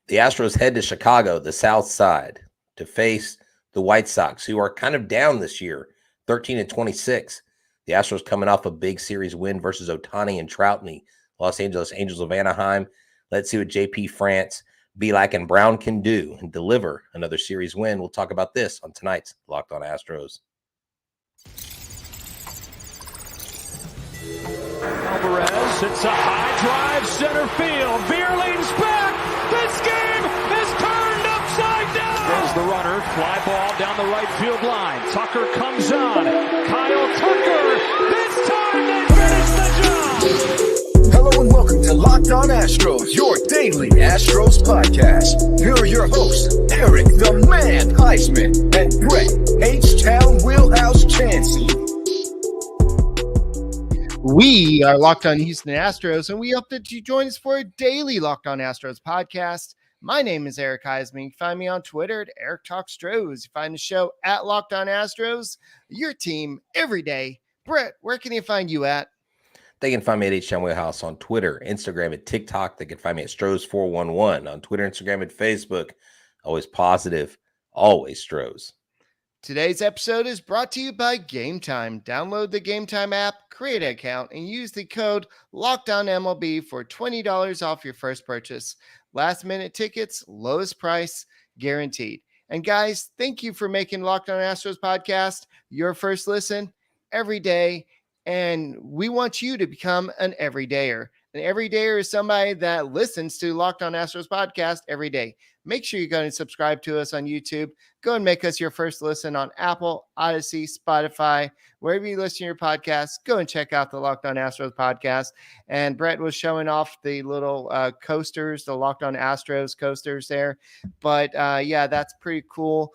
The Astros head to Chicago, the South Side, to face the White Sox, who are kind of down this year, 13-26. The Astros coming off a big series win versus Ohtani and Troutney, Los Angeles Angels of Anaheim. Let's see what JP France, Belak, and Brown can do and deliver another series win. We'll talk about this on tonight's Locked On Astros. Alvarez hits a high drive, center field. Veer leans back. This game is turned upside down. There's the runner, fly ball down the right field line. Tucker comes on. Kyle Tucker. This time they finish the job. Hello and welcome to Locked On Astros, your daily Astros podcast. Here are your hosts, Eric the Man Huysman and Brett H-Town Wheelhouse Chancey. We are Locked On Houston Astros, and we hope that you join us for a daily Locked On Astros podcast. My name is Eric Huysman. You can find me on Twitter at Eric Talk Stros. You find the show at Locked On Astros, your team every day. Brett, where can you find you at? They can find me at H-Town Wheelhouse on Twitter, Instagram, and TikTok. They can find me at Stros411 on Twitter, Instagram, and Facebook. Always positive, always Stros. Today's episode is brought to you by Gametime. Download the Gametime app, create an account, and use the code LOCKDOWNMLB for $20 off your first purchase. Last-minute tickets, lowest price, guaranteed. And guys, thank you for making Locked On Astros podcast your first listen every day. And we want you to become an everydayer. An everydayer is somebody that listens to Locked On Astros podcast every day. Make sure you go and subscribe to us on YouTube. Go and make us your first listen on Apple, Odyssey, Spotify, wherever you listen to your podcasts. Go and check out the Locked On Astros podcast. And Brett was showing off the little coasters, the Locked On Astros coasters there. But yeah, that's pretty cool.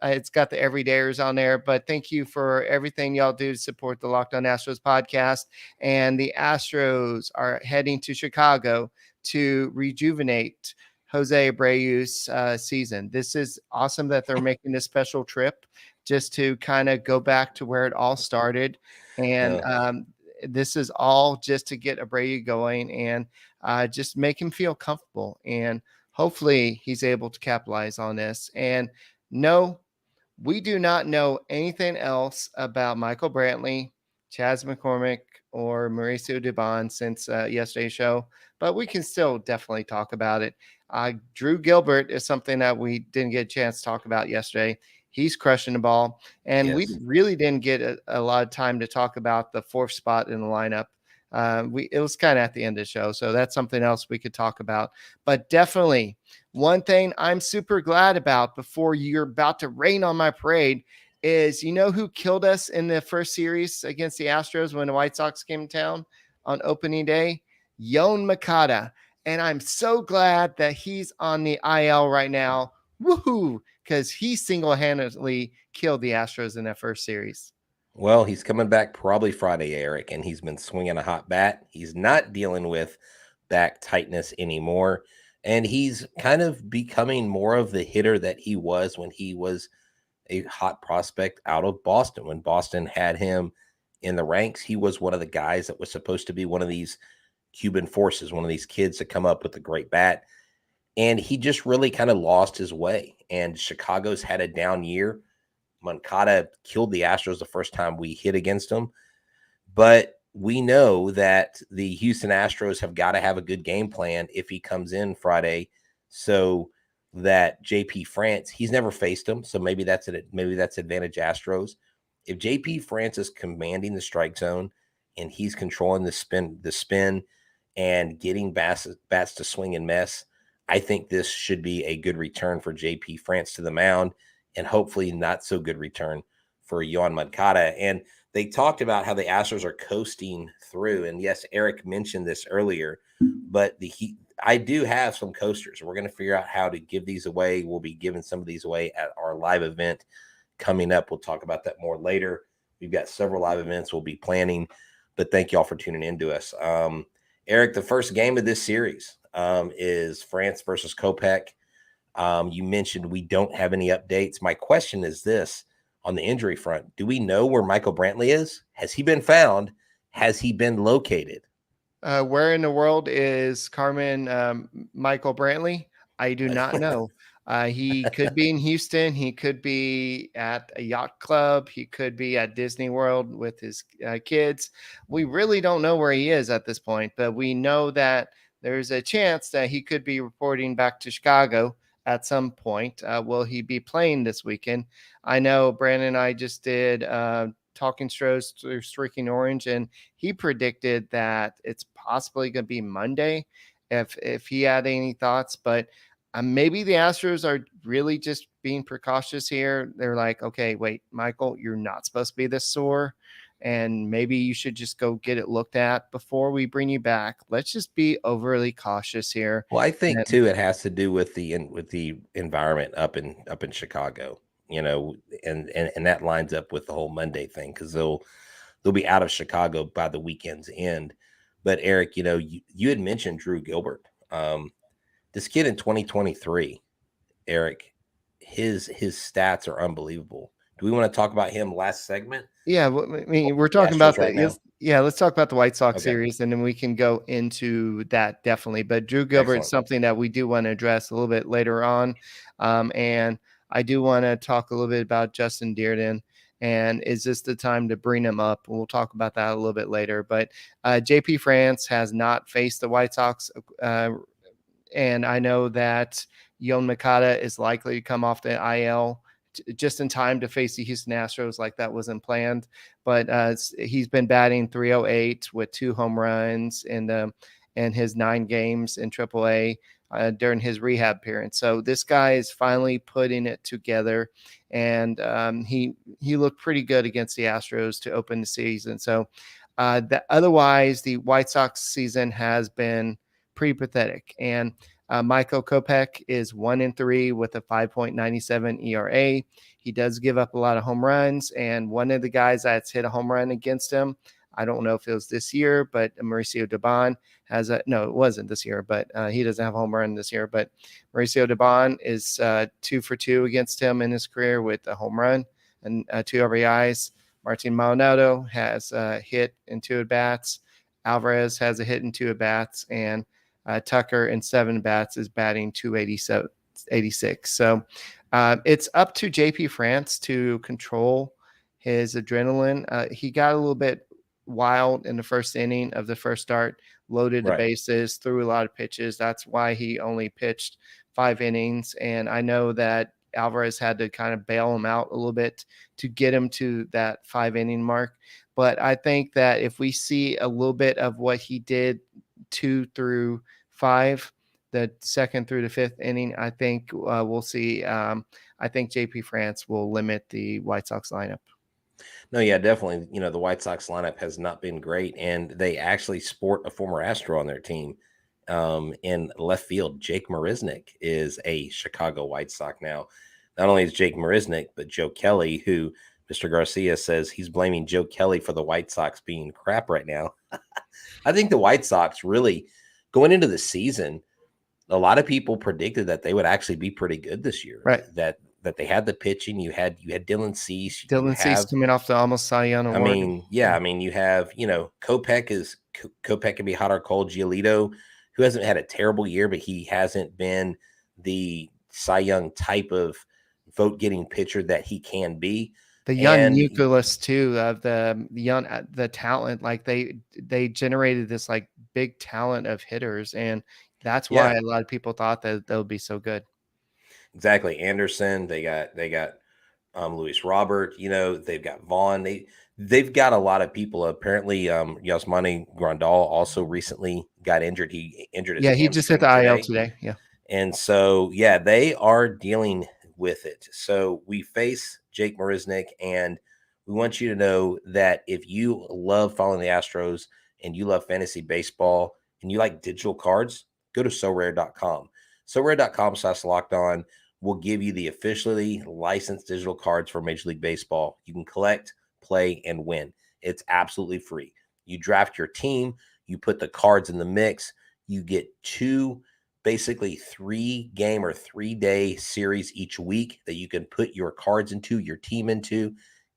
It's got the everydayers on there, but thank you for everything y'all do to support the Locked On Astros podcast. And the Astros are heading to Chicago to rejuvenate Jose Abreu's season. This is awesome that they're making this special trip just to kind of go back to where it all started. And this is all just to get Abreu going and just make him feel comfortable. And hopefully he's able to capitalize on this. And no, we do not know anything else about Michael Brantley, Chas McCormick, or Mauricio Dubon since yesterday's show, but we can still definitely talk about it. Drew Gilbert is something that we didn't get a chance to talk about yesterday. He's crushing the ball, and we really didn't get a lot of time to talk about the fourth spot in the lineup. It was kind of at the end of the show, so that's something else we could talk about. But definitely one thing I'm super glad about before you're about to rain on my parade is, you know who killed us in the first series against the Astros when the White Sox came to town on opening day? Yoan Moncada. And I'm so glad that he's on the IL right now. Woohoo! Because he single-handedly killed the Astros in that first series. Well, he's coming back probably Friday, Eric, and he's been swinging a hot bat. He's not dealing with back tightness anymore, and he's kind of becoming more of the hitter that he was when he was a hot prospect out of Boston. When Boston had him in the ranks, he was one of the guys that was supposed to be one of these Cuban forces, one of these kids that come up with a great bat, and he just really kind of lost his way, and Chicago's had a down year. Moncada killed the Astros the first time we hit against them. But we know that the Houston Astros have got to have a good game plan if he comes in Friday, so that JP France, he's never faced him, so maybe that's advantage Astros. If JP France is commanding the strike zone and he's controlling the spin and getting bats to swing and miss, I think this should be a good return for JP France to the mound, and hopefully not so good return for Yoan Moncada. And they talked about how the Astros are coasting through. And yes, Eric mentioned this earlier, but I do have some coasters. We're going to figure out how to give these away. We'll be giving some of these away at our live event coming up. We'll talk about that more later. We've got several live events we'll be planning, but thank you all for tuning in to us. Eric, the first game of this series is France versus Kopech. You mentioned we don't have any updates. My question is this: on the injury front, do we know where Michael Brantley is? Has he been found? Has he been located? Where in the world is Carmen Michael Brantley? I do not know. He could be in Houston. He could be at a yacht club. He could be at Disney World with his kids. We really don't know where he is at this point, but we know that there's a chance that he could be reporting back to Chicago at some point. Will he be playing this weekend? I know Brandon and I just did Talking Stros through Streaking Orange, and he predicted that it's possibly going to be Monday if he had any thoughts, but maybe the Astros are really just being precautious here. They're like, okay, wait, Michael, you're not supposed to be this sore, and maybe you should just go get it looked at before we bring you back. Let's just be overly cautious here. Well, I think And too it has to do with the environment up in Chicago, and that lines up with the whole Monday thing because they'll be out of Chicago by the weekend's end. But Eric, you had mentioned Drew Gilbert. This kid in 2023, Eric, his stats are unbelievable. Do we want to talk about him last segment? yeah, I mean, we're The talking Astros about right now. let's talk about the White Sox Okay. series, and then we can go into that definitely. But Drew Gilbert is Excellent. something that we do want to address a little bit later on, and I do want to talk a little bit about Justin Dearden. And is this the time to bring him up? We'll talk about that a little bit later. But JP France has not faced the White Sox, and I know that Yoan Moncada is likely to come off the IL just in time to face the Houston Astros, like that wasn't planned. But he's been batting .308 with 2 home runs in his 9 games in AAA during his rehab appearance. So this guy is finally putting it together, and he looked pretty good against the Astros to open the season. So otherwise, the White Sox season has been pretty pathetic. And Michael Kopech is 1-3 with a 5.97 ERA. He does give up a lot of home runs, and one of the guys that's hit a home run against him, I don't know if it was this year, but Mauricio Dubon no, it wasn't this year, but he doesn't have a home run this year. But Mauricio Dubon is 2 for 2 against him in his career with a home run and 2 RBIs. Martin Maldonado has hit in 2 at-bats. Alvarez has a hit in 2 at-bats, and Tucker in 7 bats is batting .286. So it's up to JP France to control his adrenaline. He got a little bit wild in the first inning of the first start, loaded the bases, threw a lot of pitches. That's why he only pitched 5 innings. And I know that Alvarez had to kind of bail him out a little bit to get him to that 5-inning mark. But I think that if we see a little bit of what he did 2 through 5, the 2nd through the 5th inning, I think we'll see. I think JP France will limit the White Sox lineup. No, yeah, definitely. The White Sox lineup has not been great, and they actually sport a former Astro on their team. In left field, Jake Marisnick is a Chicago White Sox now. Not only is Jake Marisnick, but Joe Kelly, who Mr. Garcia says he's blaming Joe Kelly for the White Sox being crap right now. I think the White Sox really, going into the season, a lot of people predicted that they would actually be pretty good this year. Right. That they had the pitching. You had Dylan Cease. Dylan Cease coming off the almost Cy Young award. I mean, you have, Kopech can be hot or cold. Giolito, who hasn't had a terrible year, but he hasn't been the Cy Young type of vote-getting pitcher that he can be. The young nucleus too of the talent, like they generated this like big talent of hitters, and that's why a lot of people thought that they'll be so good. Exactly. Anderson, they got Luis Robert, they've got Vaughn. They've got a lot of people. Apparently, Yasmani Grandal also recently got injured. He injured his he just hit the IL today. Yeah. And so, they are dealing with it. So we face Jake Marisnick, and we want you to know that if you love following the Astros and you love fantasy baseball and you like digital cards, go to sorare.com. sorare.com/lockedon will give you the officially licensed digital cards for Major League Baseball. You can collect, play, and win. It's absolutely free. You draft your team, you put the cards in the mix, you get 2 basically 3-game or 3-day series each week that you can put your cards into, your team into,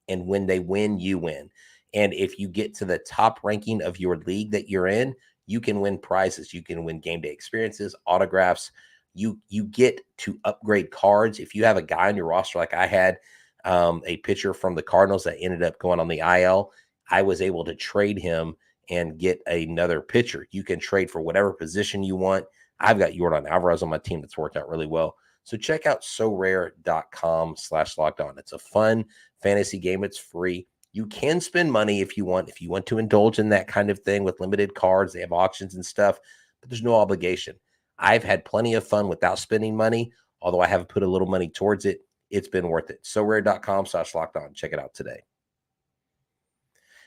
and when they win, you win. And if you get to the top ranking of your league that you're in, you can win prizes. You can win game day experiences, autographs. You get to upgrade cards. If you have a guy on your roster like I had, a pitcher from the Cardinals that ended up going on the IL, I was able to trade him and get another pitcher. You can trade for whatever position you want. I've got Yordan Alvarez on my team that's worked out really well. So check out sorare.com/lockedon. It's a fun fantasy game. It's free. You can spend money if you want. If you want to indulge in that kind of thing with limited cards, they have auctions and stuff, but there's no obligation. I've had plenty of fun without spending money, although I haven't put a little money towards it. It's been worth it. sorare.com/lockedon. Check it out today.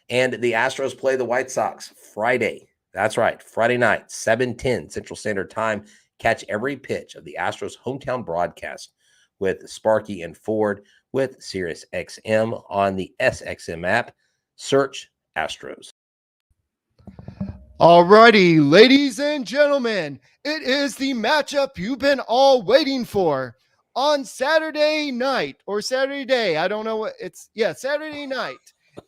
And the Astros play the White Sox Friday. That's right, Friday night, 7:10 Central Standard Time. Catch every pitch of the Astros hometown broadcast with Sparky and Ford with Sirius XM on the SXM app. Search Astros. Alrighty, ladies and gentlemen, it is the matchup you've been all waiting for. On Saturday night or Saturday day, I don't know what it's. Yeah, Saturday night.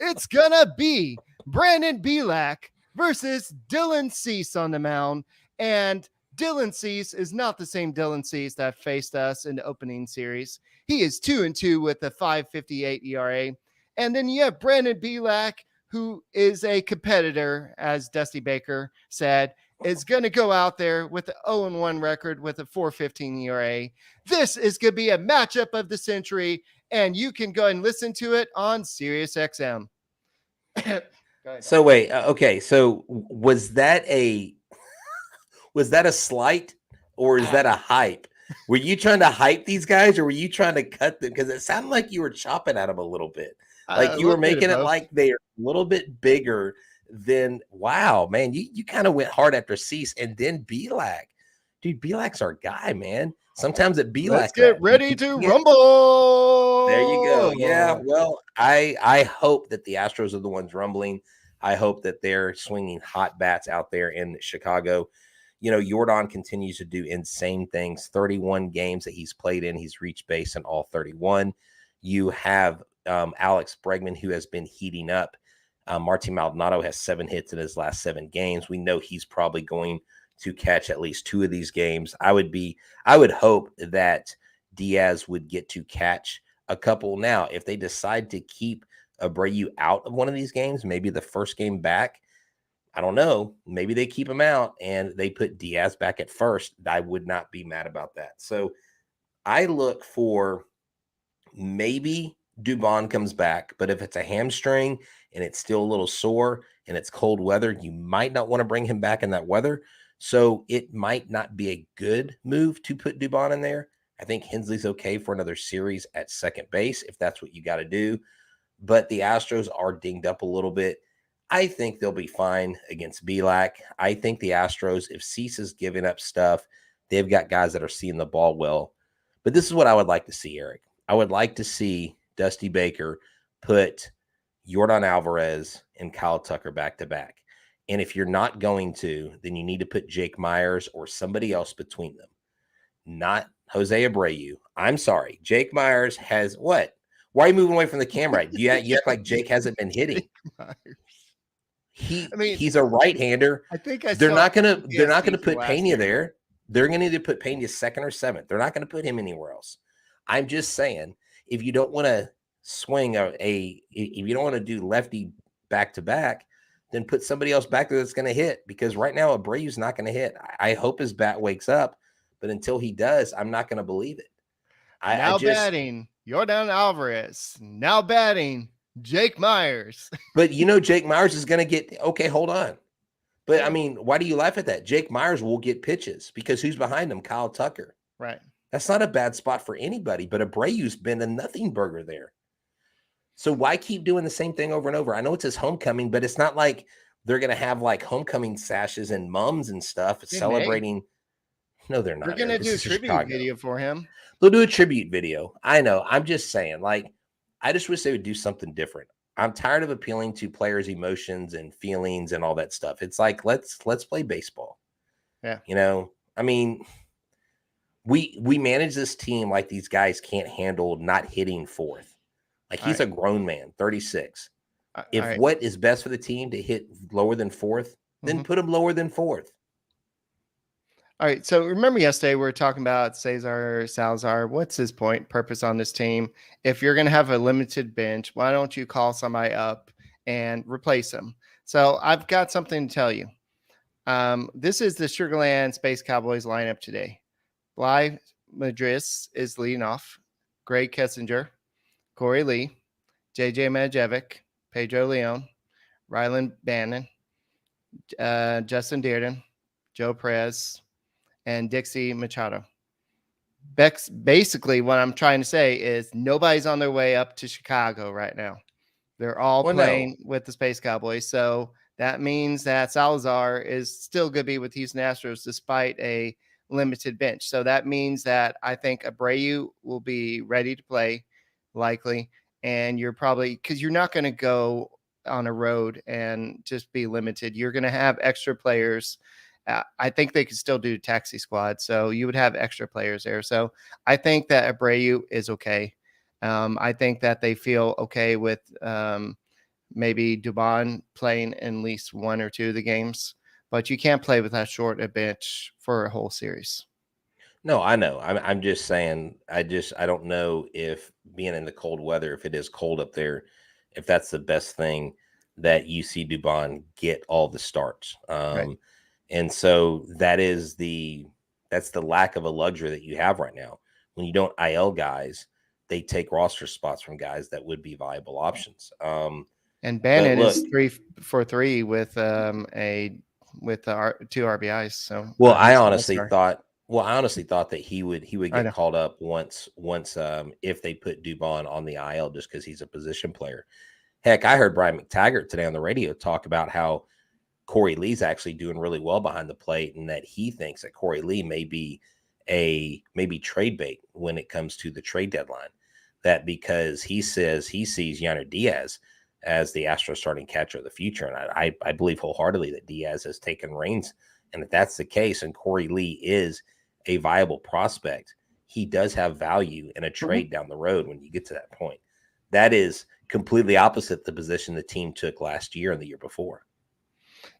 It's gonna be Brandon Bielak versus Dylan Cease on the mound. And Dylan Cease is not the same Dylan Cease that faced us in the opening series. He is 2-2 with a 5.58 ERA. And then you have Brandon Bielak, who is a competitor, as Dusty Baker said, is going to go out there with an 0-1 record with a 4.15 ERA. This is going to be a matchup of the century, and you can go and listen to it on Sirius XM. So wait, okay. So was that a slight or is that a hype? Were you trying to hype these guys or were you trying to cut them? Because it sounded like you were chopping at them a little bit. Like you were making it like they're a little bit bigger than, wow, man, you kind of went hard after Cease and then Bielak. Dude, Bielak's our guy, man. Sometimes it be Let's like that. Get ready to rumble. There you go. Yeah, well, I hope that the Astros are the ones rumbling. I hope that they're swinging hot bats out there in Chicago. You know, Yordan continues to do insane things. 31 games that he's played in, he's reached base in all 31. You have Alex Bregman, who has been heating up. Martin Maldonado has 7 hits in his last 7 games. We know he's probably going to catch at least 2 of these games. I would hope that Diaz would get to catch a couple. Now, if they decide to keep Abreu out of one of these games, maybe the first game back, I don't know. Maybe they keep him out and they put Diaz back at first. I would not be mad about that. So I look for maybe Dubon comes back, but if it's a hamstring and it's still a little sore and it's cold weather, you might not want to bring him back in that weather. So it might not be a good move to put Dubon in there. I think Hensley's okay for another series at second base if that's what you got to do. But the Astros are dinged up a little bit. I think they'll be fine against Bielak. I think the Astros, if Cease is giving up stuff, they've got guys that are seeing the ball well. But this is what I would like to see, Eric. I would like to see Dusty Baker put Yordan Alvarez and Kyle Tucker back to back. And if you're not going to, then you need to put Jake Myers or somebody else between them. Not Jose Abreu. I'm sorry. Jake Myers has what? Why are you moving away from the camera? You act like Jake hasn't been hitting. He's a right-hander. I think they're not gonna put Pena there. They're gonna need to put Pena second or seventh. They're not gonna put him anywhere else. I'm just saying, if you don't want to swing if you don't want to do lefty back to back, then put somebody else back there that's going to hit. Because right now Abreu's not going to hit. I hope his bat wakes up, but until he does, I'm not going to believe it. Batting Yordan Alvarez. Now batting Jake Myers. But you know, Jake Myers is going to get, okay, hold on. But I mean, why do you laugh at that? Jake Myers will get pitches because who's behind him? Kyle Tucker. Right. That's not a bad spot for anybody, but Abreu's been a nothing burger there. So why keep doing the same thing over and over? I know it's his homecoming, but it's not like they're going to have like homecoming sashes and mums and stuff celebrating. No, they're not. They're going to do a tribute video for him. They'll do a tribute video. I know. I'm just saying, like, I just wish they would do something different. I'm tired of appealing to players' emotions and feelings and all that stuff. It's like, let's play baseball. Yeah. You know, I mean, we manage this team like these guys can't handle not hitting fourth. Like he's a grown man, 36. What is best for the team to hit lower than fourth, then put him lower than 4th. All right. So remember yesterday we were talking about Cesar Salazar. What's his purpose on this team? If you're going to have a limited bench, why don't you call somebody up and replace him? So I've got something to tell you. This is the Sugarland Space Cowboys lineup today. Bly Madris is leading off. Greg Kessinger, Corey Lee, JJ Majevic, Pedro Leon, Rylan Bannon, Justin Dearden, Joe Perez, and Dixie Machado. Basically, what I'm trying to say is nobody's on their way up to Chicago right now. They're all playing with the Space Cowboys. So that means that Salazar is still going to be with Houston Astros despite a limited bench. So that means that I think Abreu will be ready to play, likely. And you're probably, because you're not going to go on a road and just be limited. You're going to have extra players. I think they could still do taxi squad. So you would have extra players there. So I think that Abreu is okay. I think that they feel okay with maybe Dubon playing at least one or two of the games, but you can't play with that short a bench for a whole series. No, I know. I'm just saying, I don't know if being in the cold weather, if it is cold up there, if that's the best thing that you see Dubon get all the starts. Right. And so that's the lack of a luxury that you have right now. When you don't IL guys, they take roster spots from guys that would be viable options. And Bannon is 3 for 3 with 2 RBIs. So I honestly thought that he would get called up once if they put Dubon on the IL just because he's a position player. Heck, I heard Brian McTaggart today on the radio talk about how Corey Lee's actually doing really well behind the plate, and that he thinks that Corey Lee may be trade bait when it comes to the trade deadline. That because he says he sees Yainer Diaz as the Astros starting catcher of the future, and I believe wholeheartedly that Diaz has taken reins, and if that's the case, and Corey Lee is a viable prospect, he does have value in a trade down the road when you get to that point. That is completely opposite the position the team took last year and the year before.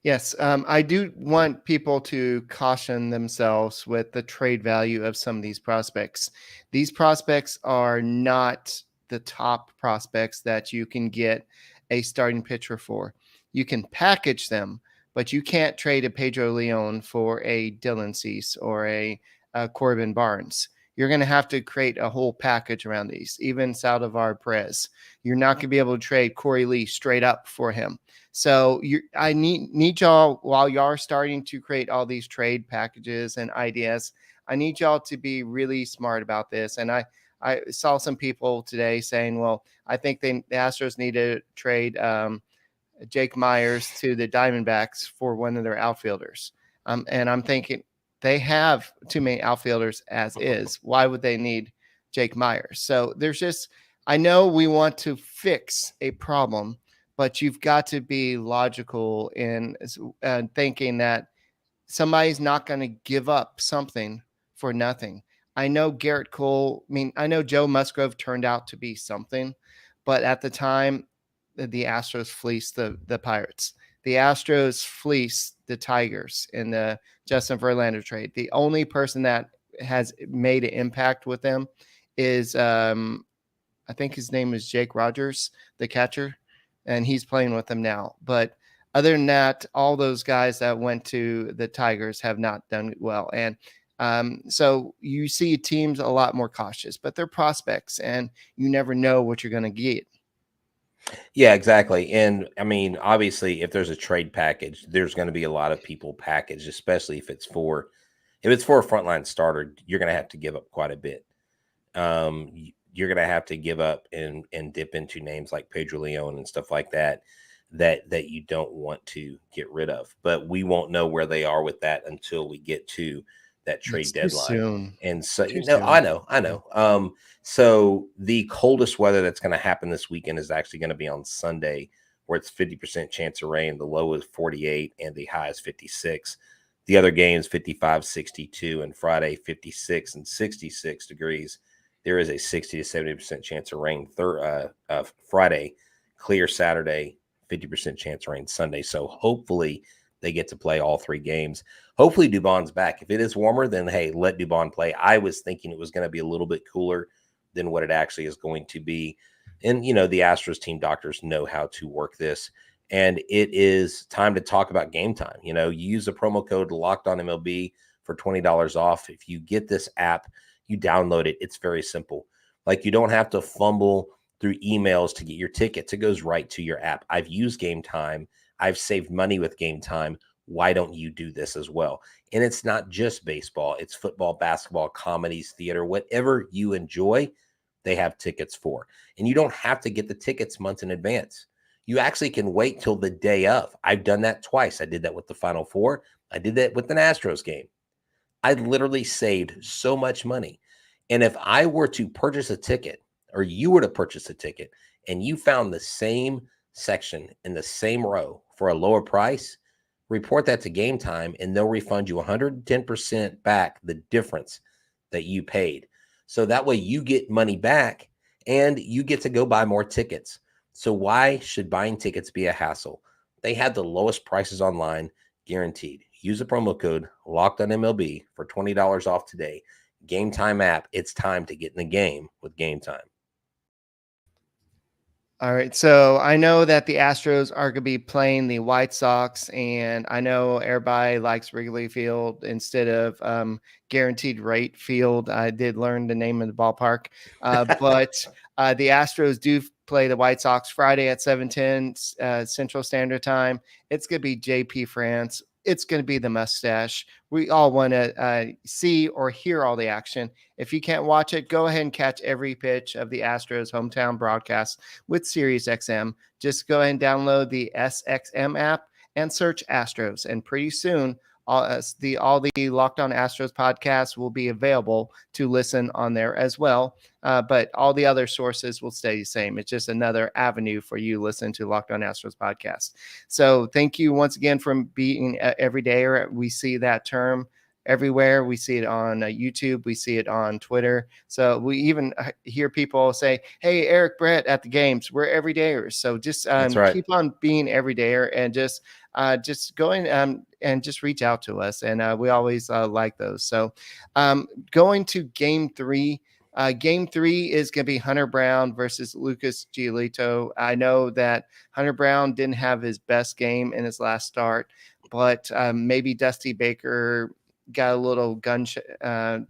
Yes, I do want people to caution themselves with the trade value of some of these prospects. These prospects are not the top prospects that you can get a starting pitcher for. You can package them, but you can't trade a Pedro Leon for a Dylan Cease or a Corbin Barnes. You're going to have to create a whole package around these. Even Saldivar Perez, you're not going to be able to trade Corey Lee straight up for him. So I need y'all, while y'all are starting to create all these trade packages and ideas, I need y'all to be really smart about this. And I saw some people today saying, well, I think the Astros need to trade Jake Myers to the Diamondbacks for one of their outfielders. And I'm thinking they have too many outfielders as is. Why would they need Jake Myers? So there's just, I know we want to fix a problem, but you've got to be logical in thinking that somebody's not going to give up something for nothing. I know Garrett Cole, I know Joe Musgrove turned out to be something, but at the time, the Astros fleeced the Pirates. The Astros fleeced the Tigers in the Justin Verlander trade. The only person that has made an impact with them is, I think his name is Jake Rogers, the catcher, and he's playing with them now. But other than that, all those guys that went to the Tigers have not done well. And so you see teams a lot more cautious, but they're prospects, and you never know what you're going to get. Yeah, exactly. And I mean, obviously, if there's a trade package, there's going to be a lot of people packaged, especially if it's for a frontline starter. You're going to have to give up quite a bit. You're going to have to give up and dip into names like Pedro Leon and stuff like that you don't want to get rid of. But we won't know where they are with that until we get to that trade deadline. And so, I know. So the coldest weather that's going to happen this weekend is actually going to be on Sunday, where it's 50% chance of rain. The low is 48 and the high is 56. The other games, 55, 62, and Friday, 56 and 66 degrees. There is a 60 to 70% chance of rain Friday, clear Saturday, 50% chance of rain Sunday. So hopefully they get to play all 3 games. Hopefully Dubon's back. If it is warmer, then hey, let Dubon play. I was thinking it was going to be a little bit cooler than what it actually is going to be. And, the Astros team doctors know how to work this. And it is time to talk about Game Time. You use the promo code Locked On MLB for $20 off. If you get this app, you download it. It's very simple. Like, you don't have to fumble through emails to get your tickets. It goes right to your app. I've used Game Time. I've saved money with Game Time. Why don't you do this as well? And it's not just baseball. It's football, basketball, comedies, theater, whatever you enjoy, they have tickets for. And you don't have to get the tickets months in advance. You actually can wait till the day of. I've done that twice. I did that with the Final Four. I did that with an Astros game. I literally saved so much money. And if I were to purchase a ticket, or you were to purchase a ticket, and you found the same section in the same row for a lower price, report that to Game Time, and they'll refund you 110% back the difference that you paid. So that way you get money back and you get to go buy more tickets. So why should buying tickets be a hassle? They have the lowest prices online, guaranteed. Use the promo code LOCKEDONMLB for $20 off today. Game Time app. It's time to get in the game with Game Time. All right, so I know that the Astros are going to be playing the White Sox, and I know everybody likes Wrigley Field instead of Guaranteed Rate Field. I did learn the name of the ballpark, but the Astros do play the White Sox Friday at 7:10 Central Standard Time. It's going to be JP France. It's going to be the mustache. We all want to see or hear all the action. If you can't watch it, go ahead and catch every pitch of the Astros hometown broadcast with SiriusXM. Just go ahead and download the SXM app and search Astros. And pretty soon, all the Locked On Astros podcasts will be available to listen on there as well. But all the other sources will stay the same. It's just another avenue for you to listen to Locked On Astros podcast. So thank you once again for being everydayer. We see that term everywhere. We see it on YouTube. We see it on Twitter. So we even hear people say, hey, Eric Brett at the games, we're everydayers. So just right. Keep on being everydayer and just go in and just reach out to us. And we always like those. So going to game 3. Game 3 is going to be Hunter Brown versus Lucas Giolito. I know that Hunter Brown didn't have his best game in his last start, but maybe Dusty Baker got a little gun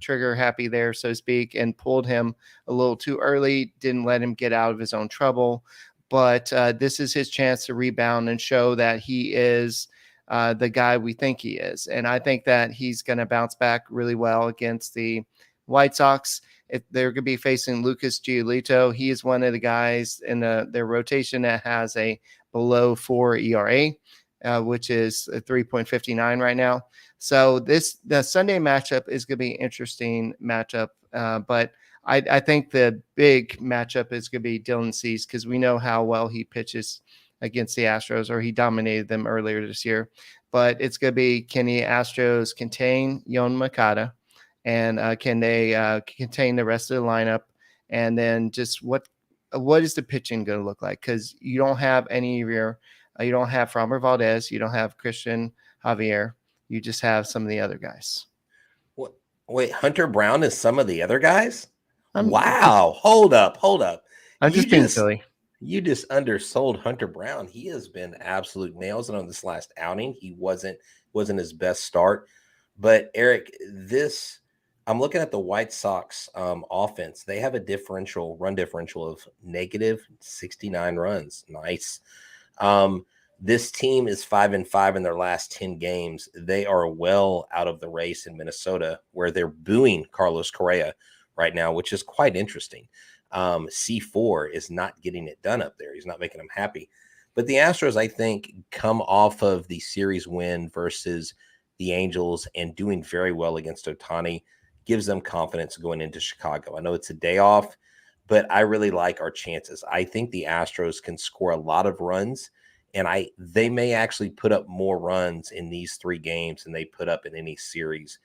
trigger happy there, so to speak, and pulled him a little too early, didn't let him get out of his own trouble. But this is his chance to rebound and show that he is the guy we think he is. And I think that he's going to bounce back really well against the White Sox. If they're going to be facing Lucas Giolito, he is one of the guys in their rotation that has a below 4 ERA, which is a 3.59 right now. So the Sunday matchup is going to be an interesting matchup, but I think the big matchup is going to be Dylan Cease, because we know how well he pitches against the Astros, or he dominated them earlier this year. But it's going to be, can the Astros contain Yoan Moncada, and can they contain the rest of the lineup? And then just what is the pitching going to look like? Because you don't have any of your you don't have Framber Valdez, you don't have Christian Javier, you just have some of the other guys. What? Wait, Hunter Brown is some of the other guys? Wow. Hold up. I'm just being silly. You just undersold Hunter Brown. He has been absolute nails. And on this last outing, he wasn't his best start. But Eric, I'm looking at the White Sox offense. They have a run differential of negative 69 runs. Nice. This team is 5-5 in their last 10 games. They are well out of the race in Minnesota, where they're booing Carlos Correa right now, which is quite interesting. C4 is not getting it done up there. He's not making them happy. But the Astros, I think, come off of the series win versus the Angels and doing very well against Ohtani, gives them confidence going into Chicago. I know it's a day off, but I really like our chances. I think the Astros can score a lot of runs, and they may actually put up more runs in these 3 games than they put up in any series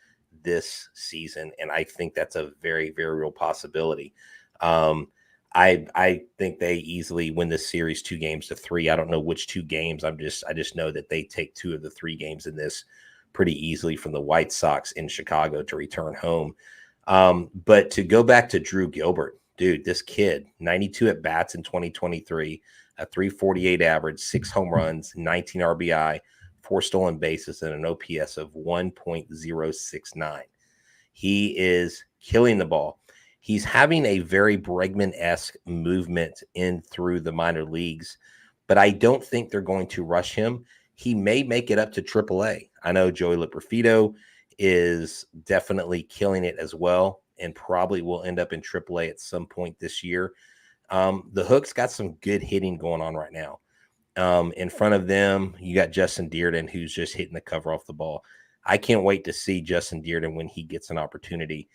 this season. And I think that's a very, very real possibility. I think they easily win this series 2-3. I don't know which 2 games. I just know that they take 2 of the 3 games in this pretty easily from the White Sox in Chicago to return home. But to go back to Drew Gilbert, dude, this kid, 92 at bats in 2023, a 348 average, 6 home runs, 19 RBI, 4 stolen bases, and an OPS of 1.069. He is killing the ball. He's having a very Bregman-esque movement in through the minor leagues, but I don't think they're going to rush him. He may make it up to AAA. I know Joey Loperfido is definitely killing it as well and probably will end up in AAA at some point this year. The Hook's got some good hitting going on right now. In front of them, you got Justin Dearden, who's just hitting the cover off the ball. I can't wait to see Justin Dearden when he gets an opportunity.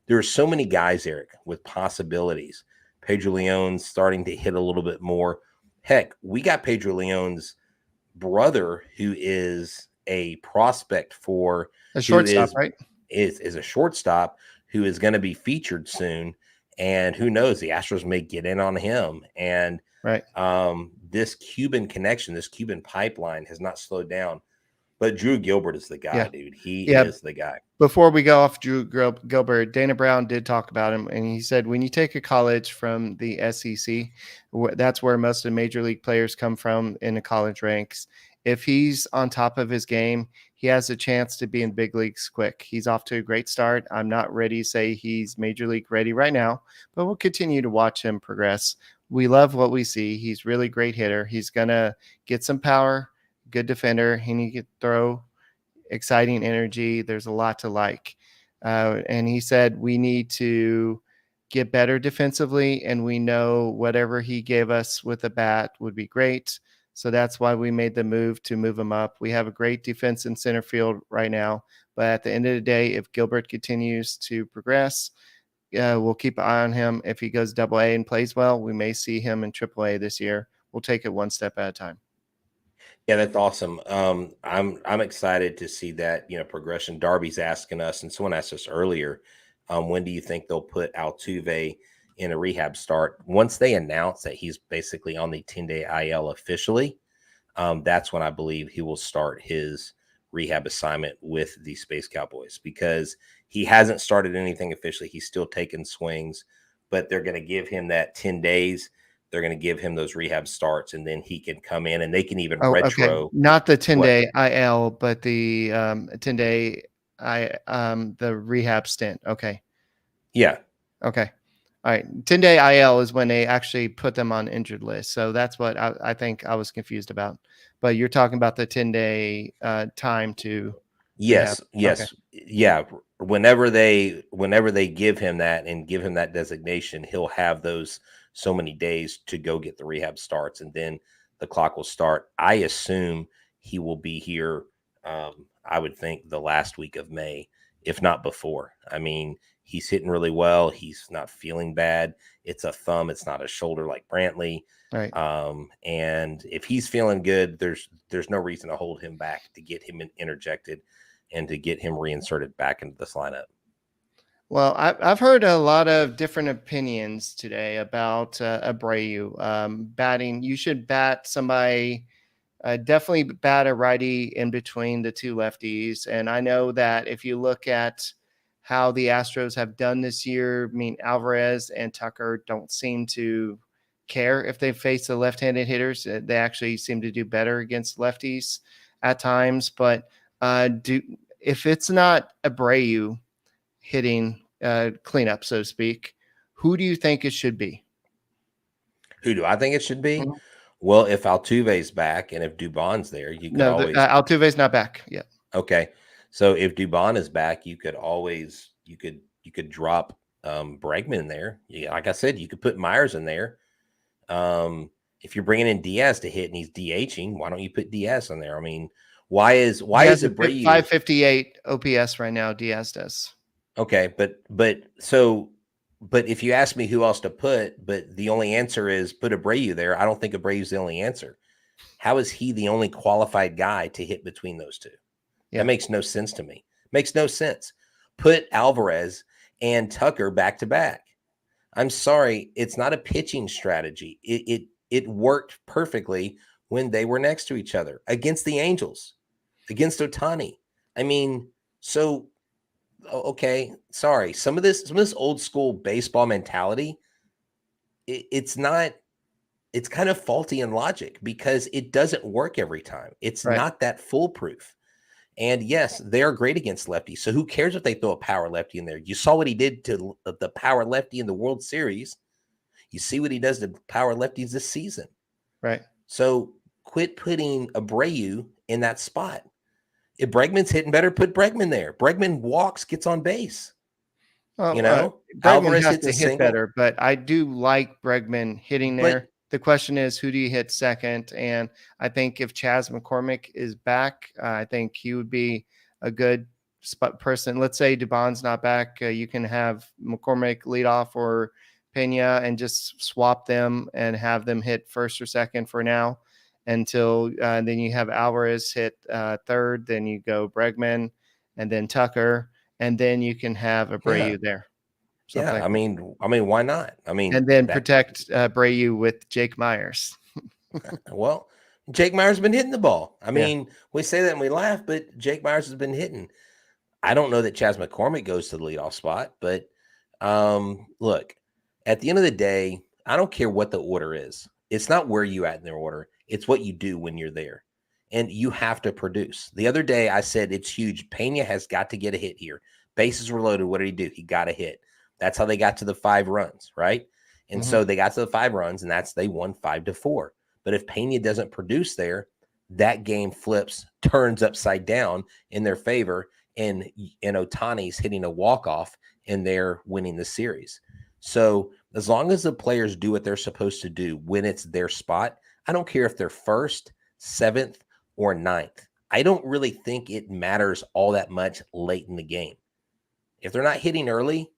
There are so many guys, Eric, with possibilities. Pedro Leon's starting to hit a little bit more. Heck, we got Pedro Leon's brother, who is a prospect for a shortstop, right? Is a shortstop who is going to be featured soon. And who knows, the Astros may get in on him. And right. This Cuban connection, this Cuban pipeline has not slowed down. But Drew Gilbert is the guy, dude. He is the guy. Before we go off Drew Gilbert, Dana Brown did talk about him, and he said when you take a college from the SEC, that's where most of the major league players come from in the college ranks. If he's on top of his game, he has a chance to be in big leagues quick. He's off to a great start. I'm not ready to say he's major league ready right now, but we'll continue to watch him progress. We love what we see. He's really great hitter. He's going to get some power, good defender. He can throw, exciting energy. There's a lot to like. And he said we need to get better defensively, and we know whatever he gave us with a bat would be great. So that's why we made the move to move him up. We have a great defense in center field right now. But at the end of the day, if Gilbert continues to progress, we'll keep an eye on him. If he goes AA and plays well, we may see him in AAA this year. We'll take it one step at a time. Yeah, that's awesome. I'm excited to see that, progression. Darby's asking us, and someone asked us earlier, when do you think they'll put Altuve in a rehab start? Once they announce that he's basically on the 10-day IL officially, that's when I believe he will start his rehab assignment with the Space Cowboys, because he hasn't started anything officially. He's still taking swings, but they're going to give him that 10 days. They're going to give him those rehab starts, and then he can come in, and they can even retro. Okay. Not the 10-day IL, but the 10-day the rehab stint. Okay. Yeah. Okay. All right. 10-day IL is when they actually put them on injured list. So that's what I think I was confused about. But you're talking about the 10-day time to. Yes. rehab. Yes. Okay. Yeah. Whenever they give him that and give him that designation, he'll have those so many days to go get the rehab starts, and then the clock will start. I assume he will be here. I would think the last week of May, if not before. I mean, he's hitting really well. He's not feeling bad. It's a thumb. It's not a shoulder like Brantley. Right. And if he's feeling good, there's no reason to hold him back, to get him interjected and to get him reinserted back into this lineup. Well, I've heard a lot of different opinions today about Abreu batting. You should bat somebody, definitely bat a righty in between the two lefties. And I know that if you look at how the Astros have done this year, I mean, Alvarez and Tucker don't seem to care if they face the left-handed hitters. They actually seem to do better against lefties at times. But if it's not Abreu hitting cleanup, so to speak, who do you think it should be? Who do I think it should be? Mm-hmm. Well, if Altuve's back and if Dubon's there, you can always. Altuve's not back yet. Okay, so if Dubon is back, you could always you could drop Bregman in there. Yeah, like I said, you could put Myers in there. If you're bringing in Diaz to hit and he's DHing, why don't you put Diaz in there? I mean, why is Abreu 558 OPS right now? Diaz does. Okay, but if you ask me who else to put, but the only answer is put Abreu there, I don't think Abreu's the only answer. How is he the only qualified guy to hit between those two? Yeah. That makes no sense to me. Makes no sense. Put Alvarez and Tucker back to back. I'm sorry, it's not a pitching strategy. It worked perfectly when they were next to each other against the Angels, against Ohtani. I mean, so okay, sorry. Some of this old school baseball mentality, it's kind of faulty in logic because it doesn't work every time. It's Right. not that foolproof. And yes, they are great against lefties. So who cares if they throw a power lefty in there? You saw what he did to the power lefty in the World Series. You see what he does to power lefties this season. Right. So quit putting Abreu in that spot. If Bregman's hitting better, put Bregman there. Bregman walks, gets on base. Well, Bregman Alvarez has hits to hit single. better, but I do like Bregman hitting there. The question is, who do you hit second? And I think if Chas McCormick is back, I think he would be a good spot person. Let's say Dubon's not back. You can have McCormick lead off or Pena and just swap them and have them hit first or second for now until then you have Alvarez hit third. Then you go Bregman and then Tucker. And then you can have Abreu there. Yeah, Like I mean, why not? I mean, and then protect Abreu with Jake Myers. Well, Jake Myers has been hitting the ball. I mean, we say that and we laugh, but Jake Myers has been hitting. I don't know that Chas McCormick goes to the leadoff spot, but look, at the end of the day, I don't care what the order is. It's not where you at in their order. It's what you do when you're there. And you have to produce. The other day I said it's huge. Pena has got to get a hit here. Bases were loaded. What did he do? He got a hit. That's how they got to the 5 runs, right? And so they got to the 5 runs, and they won 5-4. But if Pena doesn't produce there, that game flips, turns upside down in their favor, and Ohtani's hitting a walk-off, and they're winning the series. So as long as the players do what they're supposed to do when it's their spot, I don't care if they're 1st, 7th, or 9th. I don't really think it matters all that much late in the game. If they're not hitting early,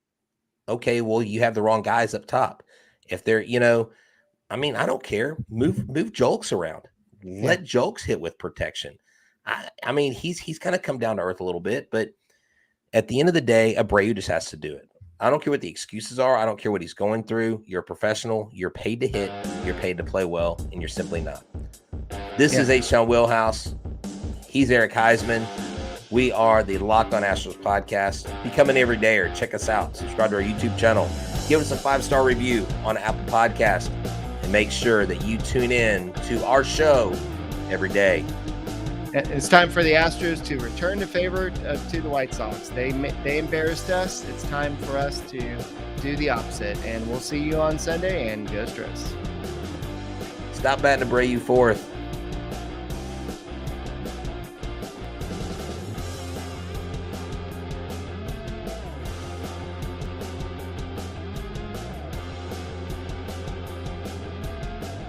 okay, well, you have the wrong guys up top. If they're, I mean, I don't care. Move Jolks around. Let Jolks hit with protection. I mean, he's kind of come down to earth a little bit, but at the end of the day, Abreu just has to do it. I don't care what the excuses are. I don't care what he's going through. You're a professional. You're paid to hit. You're paid to play well, and you're simply not. This is H-Town Wheelhouse. He's Eric Huysman. We are the Locked On Astros podcast. Become an everydayer. Check us out. Subscribe to our YouTube channel. Give us a 5-star review on Apple Podcast. And make sure that you tune in to our show every day. It's time for the Astros to return to favor to the White Sox. They embarrassed us. It's time for us to do the opposite. And we'll see you on Sunday, and go Astros. Stop batting Abreu 4th.